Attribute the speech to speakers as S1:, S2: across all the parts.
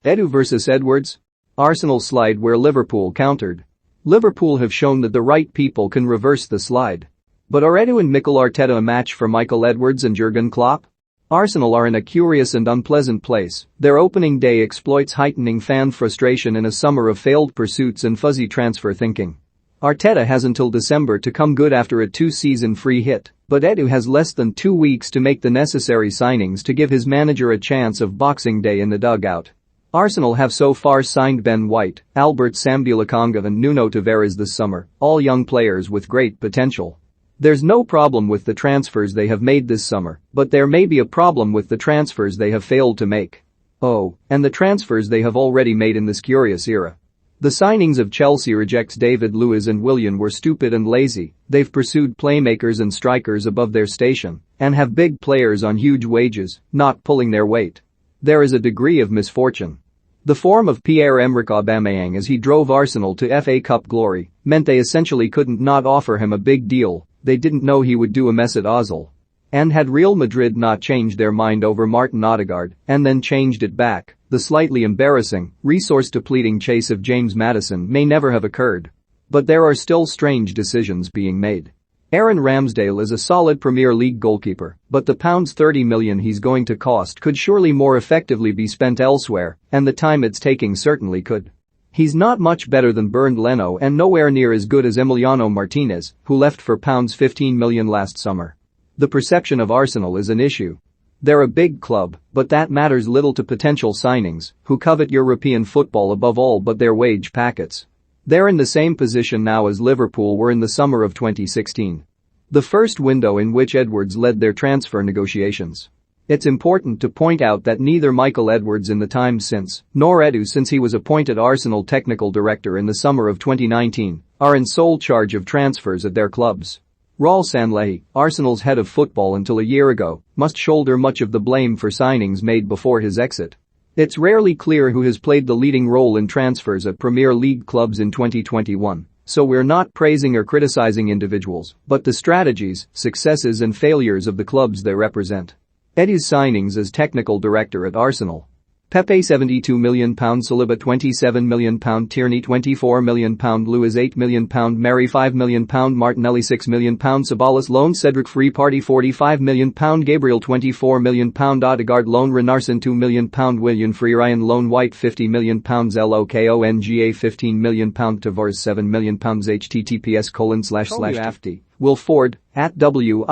S1: Edu vs Edwards? Arsenal slide where Liverpool countered. Liverpool have shown that the right people can reverse the slide. But are Edu and Mikel Arteta a match for Michael Edwards and Jurgen Klopp? Arsenal are in a curious and unpleasant place. Their opening day exploits heightening fan frustration in a summer of failed pursuits and fuzzy transfer thinking. Arteta has until December to come good after a two-season free hit, but Edu has less than 2 weeks to make the necessary signings to give his manager a chance of Boxing Day in the dugout. Arsenal have so far signed Ben White, Albert Sambi-Lokonga and Nuno Tavares this summer, all young players with great potential. There's no problem with the transfers they have made this summer, but there may be a problem with the transfers they have failed to make. Oh, and the transfers they have already made in this curious era. The signings of Chelsea rejects David Luiz and Willian were stupid and lazy. They've pursued playmakers and strikers above their station and have big players on huge wages, not pulling their weight. There is a degree of misfortune. The form of Pierre-Emerick Aubameyang as he drove Arsenal to FA Cup glory meant they essentially couldn't not offer him a big deal. They didn't know he would do a Mesut Ozil. And had Real Madrid not changed their mind over Martin Odegaard and then changed it back, the slightly embarrassing, resource-depleting chase of James Maddison may never have occurred. But there are still strange decisions being made. Aaron Ramsdale is a solid Premier League goalkeeper, but the £30 million he's going to cost could surely more effectively be spent elsewhere, and the time it's taking certainly could. He's not much better than Bernd Leno and nowhere near as good as Emiliano Martinez, who left for £15 million last summer. The perception of Arsenal is an issue. They're a big club, but that matters little to potential signings, who covet European football above all but their wage packets. They're in the same position now as Liverpool were in the summer of 2016. The first window in which Edwards led their transfer negotiations. It's important to point out that neither Michael Edwards in the time since, nor Edu since he was appointed Arsenal technical director in the summer of 2019, are in sole charge of transfers at their clubs. Raul Sanllehi, Arsenal's head of football until a year ago, must shoulder much of the blame for signings made before his exit. It's rarely clear who has played the leading role in transfers at Premier League clubs in 2021, so we're not praising or criticizing individuals, but the strategies, successes and failures of the clubs they represent. Edu's signings as technical director at Arsenal. Pepe £72 million, Saliba £27 million, Tierney £24 million, Luiz £8 million, Mary £5 million, Martinelli £6 million, Ceballos loan, Cedric Free Party £45 million, Gabriel £24 million, Odegaard loan, Renarsson £2 million, Willian Free Ryan loan, White £50 million, Lokonga £15 million, Tavares £7 million, https://afty. Wilford, at WILLFORD,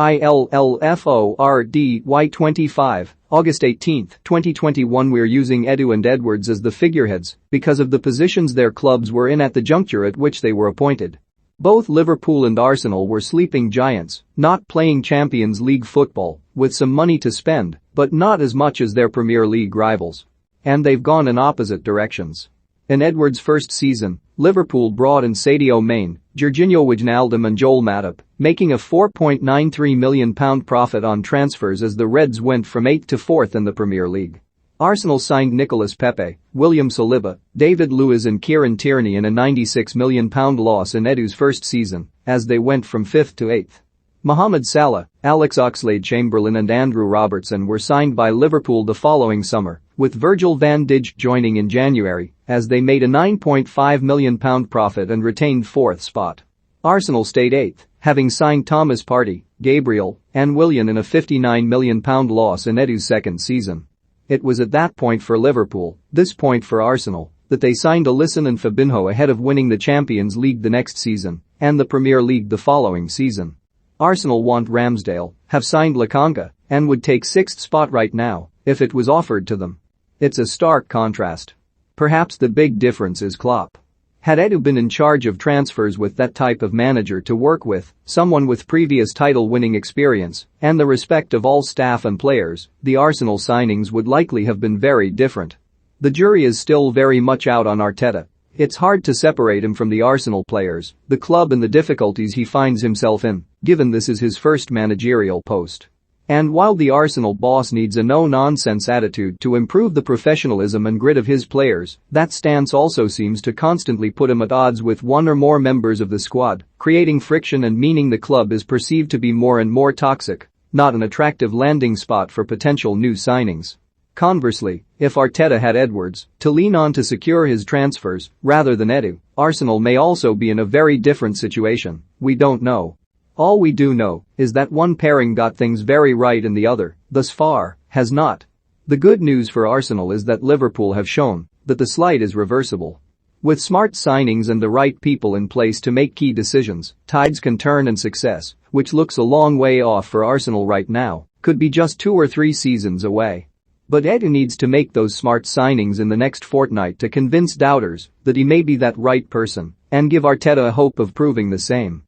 S1: August 18, 2021. We're using Edu and Edwards as the figureheads because of the positions their clubs were in at the juncture at which they were appointed. Both Liverpool and Arsenal were sleeping giants, not playing Champions League football, with some money to spend, but not as much as their Premier League rivals. And they've gone in opposite directions. In Edwards' first season, Liverpool brought in Sadio Mane, Jorginho Wijnaldum and Joel Matip, making a £4.93 million profit on transfers as the Reds went from 8th to 4th in the Premier League. Arsenal signed Nicolas Pepe, William Saliba, David Luiz and Kieran Tierney in a £96 million loss in Edu's first season, as they went from 5th to 8th. Mohamed Salah, Alex Oxlade-Chamberlain and Andrew Robertson were signed by Liverpool the following summer, with Virgil van Dijk joining in January, as they made a £9.5 million profit and retained 4th spot. Arsenal stayed 8th, having signed Thomas Partey, Gabriel, and Willian in a £59 million loss in Edu's second season. It was at that point for Liverpool, this point for Arsenal, that they signed Alisson and Fabinho ahead of winning the Champions League the next season and the Premier League the following season. Arsenal want Ramsdale, have signed Lokonga, and would take 6th spot right now if it was offered to them. It's a stark contrast. Perhaps the big difference is Klopp. Had Edu been in charge of transfers with that type of manager to work with, someone with previous title-winning experience and the respect of all staff and players, the Arsenal signings would likely have been very different. The jury is still very much out on Arteta. It's hard to separate him from the Arsenal players, the club and the difficulties he finds himself in, given this is his first managerial post. And while the Arsenal boss needs a no-nonsense attitude to improve the professionalism and grit of his players, that stance also seems to constantly put him at odds with one or more members of the squad, creating friction and meaning the club is perceived to be more and more toxic, not an attractive landing spot for potential new signings. Conversely, if Arteta had Edwards to lean on to secure his transfers rather than Edu, Arsenal may also be in a very different situation. We don't know. All we do know is that one pairing got things very right and the other, thus far, has not. The good news for Arsenal is that Liverpool have shown that the slide is reversible. With smart signings and the right people in place to make key decisions, tides can turn and success, which looks a long way off for Arsenal right now, could be just 2 or 3 seasons away. But Edu needs to make those smart signings in the next fortnight to convince doubters that he may be that right person and give Arteta a hope of proving the same.